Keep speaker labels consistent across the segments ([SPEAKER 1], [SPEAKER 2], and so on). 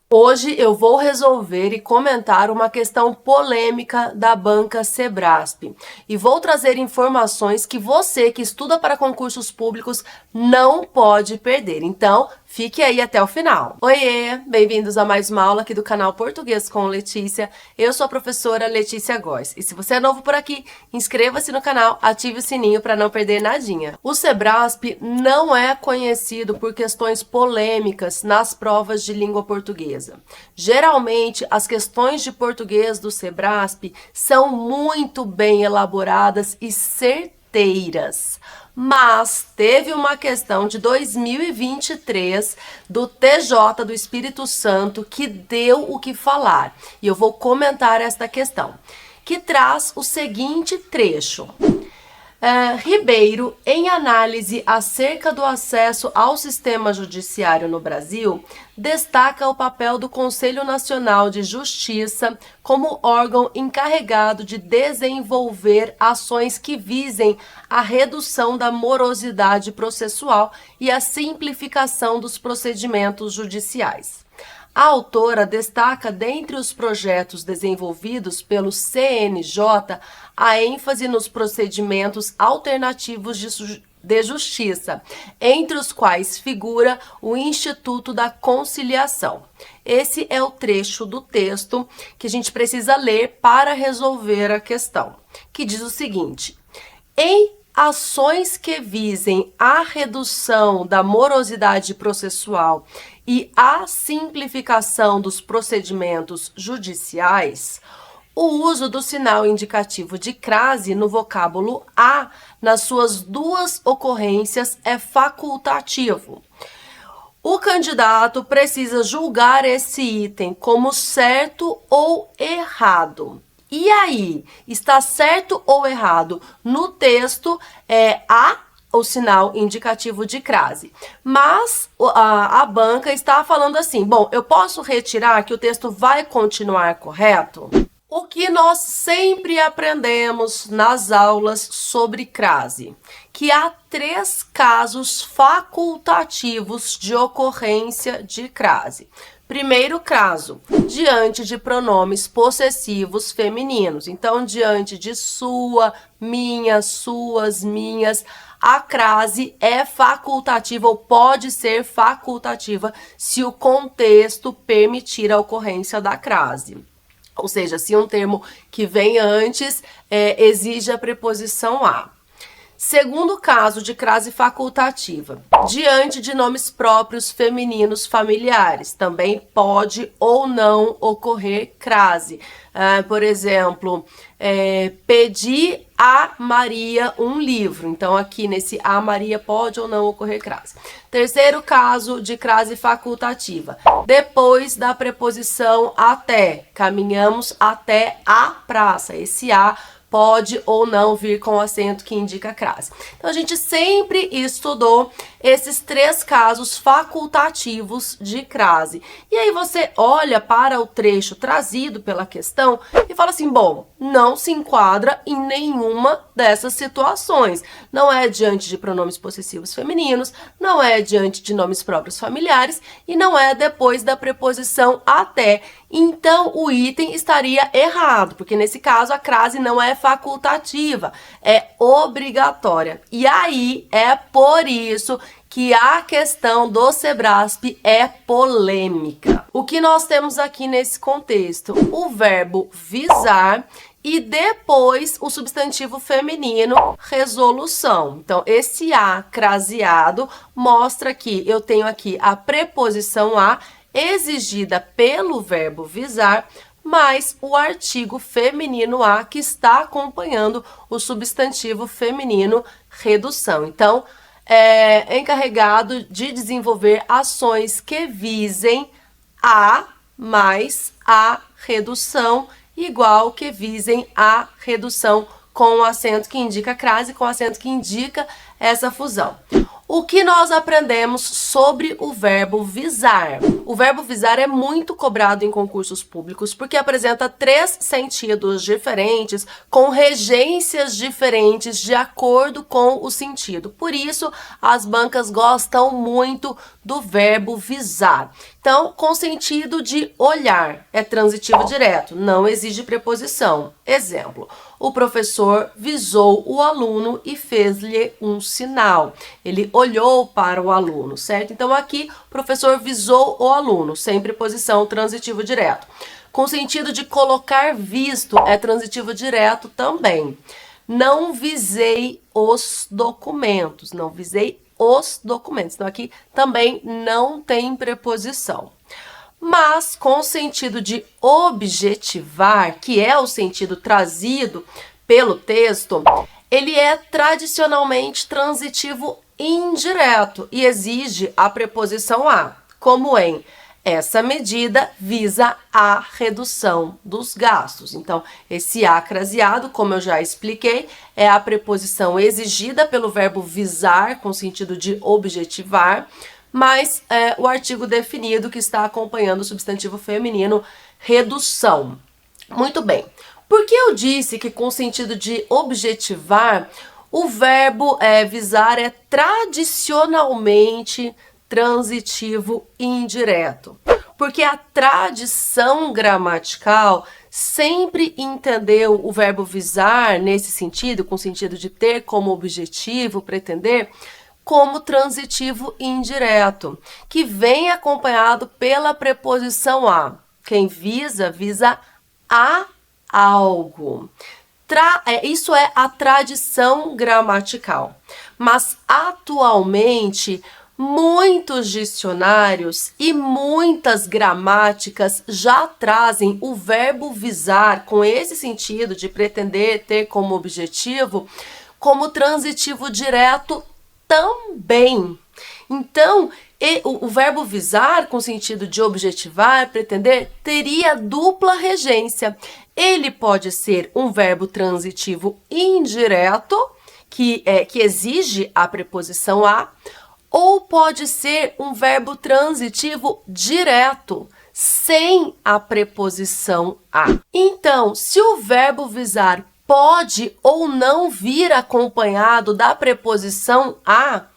[SPEAKER 1] Hoje eu vou resolver e comentar uma questão polêmica da banca Sebrasp e vou trazer informações que você que estuda para concursos públicos não pode perder. Então, fique aí até o final. Oiê, bem-vindos a mais uma aula aqui do canal Português com Letícia. Eu sou a professora Letícia Góes e se você é novo por aqui, inscreva-se no canal, ative o sininho para não perder nadinha. O Sebrasp não é conhecido por questões polêmicas nas provas de língua portuguesa. Geralmente, as questões de português do Sebrasp são muito bem elaboradas e certeiras. Mas teve uma questão de 2023 do TJ do Espírito Santo que deu o que falar. E eu vou comentar esta questão, que traz o seguinte trecho. Ribeiro, em análise acerca do acesso ao sistema judiciário no Brasil, destaca o papel do Conselho Nacional de Justiça como órgão encarregado de desenvolver ações que visem a redução da morosidade processual e a simplificação dos procedimentos judiciais. A autora destaca, dentre os projetos desenvolvidos pelo CNJ, a ênfase nos procedimentos alternativos de justiça, entre os quais figura o Instituto da Conciliação. Esse é o trecho do texto que a gente precisa ler para resolver a questão, que diz o seguinte: em ações que visem a redução da morosidade processual e a simplificação dos procedimentos judiciais, o uso do sinal indicativo de crase no vocábulo a, nas suas duas ocorrências, é facultativo. O candidato precisa julgar esse item como certo ou errado. E aí, está certo ou errado? No texto o sinal indicativo de crase. Mas a banca está falando assim, bom, eu posso retirar que o texto vai continuar correto? O que nós sempre aprendemos nas aulas sobre crase, que há 3 casos facultativos de ocorrência de crase. Primeiro caso, diante de pronomes possessivos femininos. Então, diante de sua, minha, suas, minhas, a crase é facultativa ou pode ser facultativa se o contexto permitir a ocorrência da crase. Ou seja, se um termo que vem antes exige a preposição a. Segundo caso de crase facultativa, diante de nomes próprios femininos familiares, também pode ou não ocorrer crase. Por exemplo, pedi a Maria um livro. Então, aqui nesse a Maria pode ou não ocorrer crase. Terceiro caso de crase facultativa, depois da preposição até, caminhamos até a praça. Esse a pode ou não vir com acento que indica crase. Então, a gente sempre estudou esses 3 casos facultativos de crase. E aí você olha para o trecho trazido pela questão e fala assim, bom, não se enquadra em nenhuma dessas situações. Não é diante de pronomes possessivos femininos, não é diante de nomes próprios familiares e não é depois da preposição até. Então, o item estaria errado, porque nesse caso a crase não é facultativa, é obrigatória. E aí é por isso que a questão do Sebrasp é polêmica. O que nós temos aqui nesse contexto? O verbo visar e depois o substantivo feminino resolução. Então, esse a craseado mostra que eu tenho aqui a preposição a exigida pelo verbo visar, mais o artigo feminino a que está acompanhando o substantivo feminino redução. Então, é encarregado de desenvolver ações que visem a mais a redução igual que visem a redução com o acento que indica crase, com o acento que indica essa fusão. O que nós aprendemos sobre o verbo visar? O verbo visar é muito cobrado em concursos públicos porque apresenta 3 sentidos diferentes com regências diferentes de acordo com o sentido. Por isso, as bancas gostam muito do verbo visar. Então, com sentido de olhar, é transitivo direto, não exige preposição. Exemplo, o professor visou o aluno e fez-lhe um sinal. Ele olhou para o aluno, certo? Então, aqui, o professor visou o aluno, sem preposição, transitivo direto. Com sentido de colocar visto, é transitivo direto também. Não visei os documentos, não visei os documentos. Então, aqui também não tem preposição. Mas com o sentido de objetivar, que é o sentido trazido pelo texto, ele é tradicionalmente transitivo indireto e exige a preposição a, como em essa medida visa a redução dos gastos. Então, esse a craseado, como eu já expliquei, é a preposição exigida pelo verbo visar, com sentido de objetivar, mas o artigo definido que está acompanhando o substantivo feminino, redução. Muito bem. Por que eu disse que com sentido de objetivar, o verbo visar é tradicionalmente transitivo indireto? Porque a tradição gramatical sempre entendeu o verbo visar nesse sentido, com sentido de ter como objetivo, pretender, como transitivo indireto, que vem acompanhado pela preposição a. Quem visa, visa a algo. Isso é a tradição gramatical. Mas, atualmente, muitos dicionários e muitas gramáticas já trazem o verbo visar, com esse sentido de pretender, ter como objetivo, como transitivo direto também. Então, o verbo visar, com sentido de objetivar, pretender, teria dupla regência. Ele pode ser um verbo transitivo indireto, que exige a preposição a, ou pode ser um verbo transitivo direto, sem a preposição a. Então, se o verbo visar pode ou não vir acompanhado da preposição a,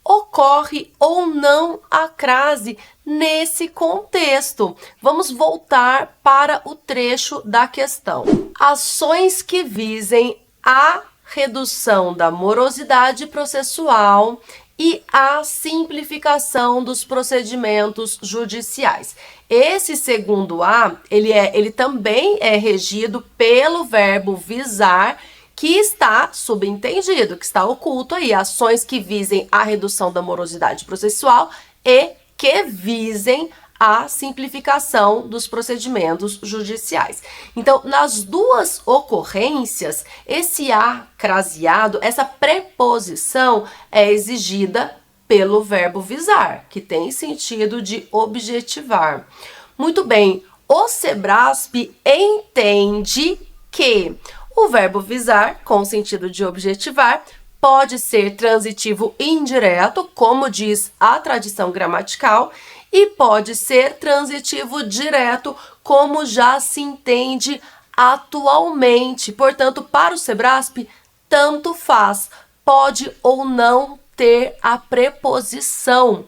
[SPEAKER 1] ocorre ou não a crase nesse contexto. Vamos voltar para o trecho da questão. Ações que visem a redução da morosidade processual e a simplificação dos procedimentos judiciais. Esse segundo a, ele também é regido pelo verbo visar, que está subentendido, que está oculto aí, ações que visem a redução da morosidade processual e que visem a simplificação dos procedimentos judiciais. Então, nas duas ocorrências, esse a craseado, essa preposição é exigida pelo verbo visar, que tem sentido de objetivar. Muito bem, o Sebrasp entende que o verbo visar, com sentido de objetivar, pode ser transitivo indireto, como diz a tradição gramatical, e pode ser transitivo direto, como já se entende atualmente. Portanto, para o Sebrasp, tanto faz, pode ou não ter a preposição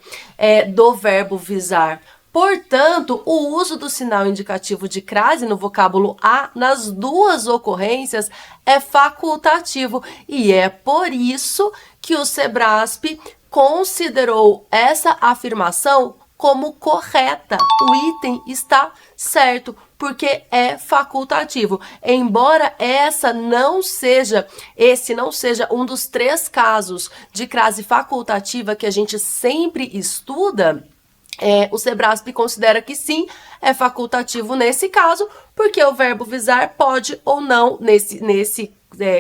[SPEAKER 1] do verbo visar. Portanto, o uso do sinal indicativo de crase no vocábulo a nas duas ocorrências é facultativo e é por isso que o Sebrasp considerou essa afirmação como correta. O item está certo, porque é facultativo. Embora esse não seja um dos 3 casos de crase facultativa que a gente sempre estuda, o Sebrasp considera que sim, é facultativo nesse caso, porque o verbo visar pode ou não,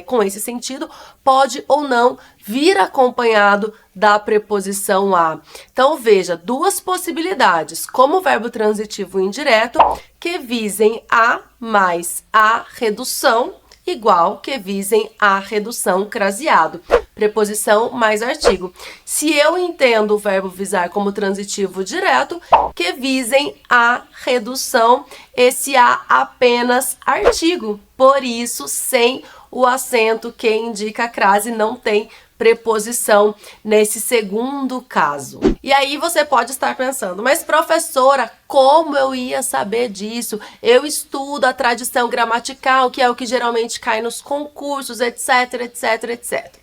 [SPEAKER 1] com esse sentido, pode ou não vir acompanhado da preposição a. Então, veja, 2 possibilidades, como verbo transitivo indireto, que visem a mais a redução, igual que visem a redução craseado. preposição mais artigo. Se eu entendo o verbo visar como transitivo direto, que visem a redução, esse a apenas artigo. Por isso, sem o acento que indica a crase, não tem preposição nesse segundo caso. E aí você pode estar pensando, mas professora, como eu ia saber disso? Eu estudo a tradição gramatical, que é o que geralmente cai nos concursos, etc, etc, etc.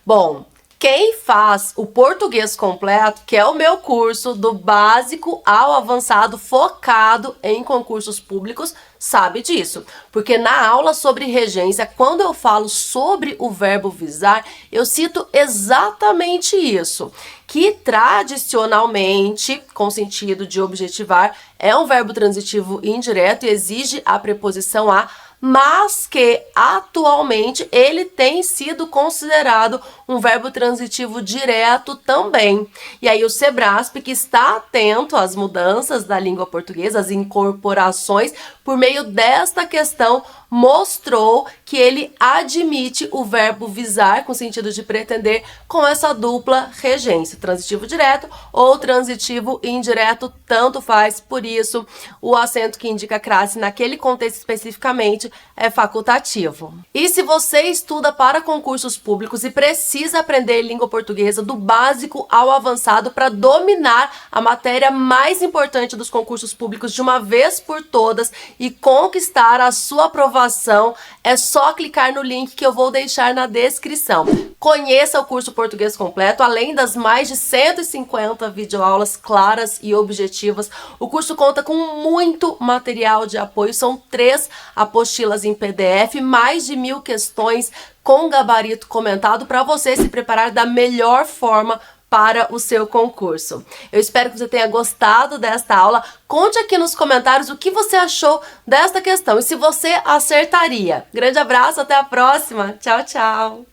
[SPEAKER 1] Bom, quem faz o português completo, que é o meu curso do básico ao avançado focado em concursos públicos, sabe disso. Porque na aula sobre regência, quando eu falo sobre o verbo visar, eu cito exatamente isso. Que tradicionalmente, com sentido de objetivar, é um verbo transitivo indireto e exige a preposição a, mas que atualmente ele tem sido considerado um verbo transitivo direto também. E aí o Sebrasp, que está atento às mudanças da língua portuguesa, às incorporações, por meio desta questão, mostrou que ele admite o verbo visar, com sentido de pretender, com essa dupla regência, transitivo direto ou transitivo indireto, tanto faz, por isso o acento que indica a crase naquele contexto especificamente é facultativo. E se você estuda para concursos públicos e precisa aprender língua portuguesa do básico ao avançado para dominar a matéria mais importante dos concursos públicos de uma vez por todas e conquistar a sua aprovação, é só clicar no link que eu vou deixar na descrição. Conheça o curso Português Completo, além das mais de 150 videoaulas claras e objetivas. O curso conta com muito material de apoio, são 3 apostilas em PDF, mais de 1000 questões com gabarito comentado para você se preparar da melhor forma para o seu concurso. Eu espero que você tenha gostado desta aula. Conte aqui nos comentários o que você achou desta questão e se você acertaria. Grande abraço, até a próxima. Tchau, tchau!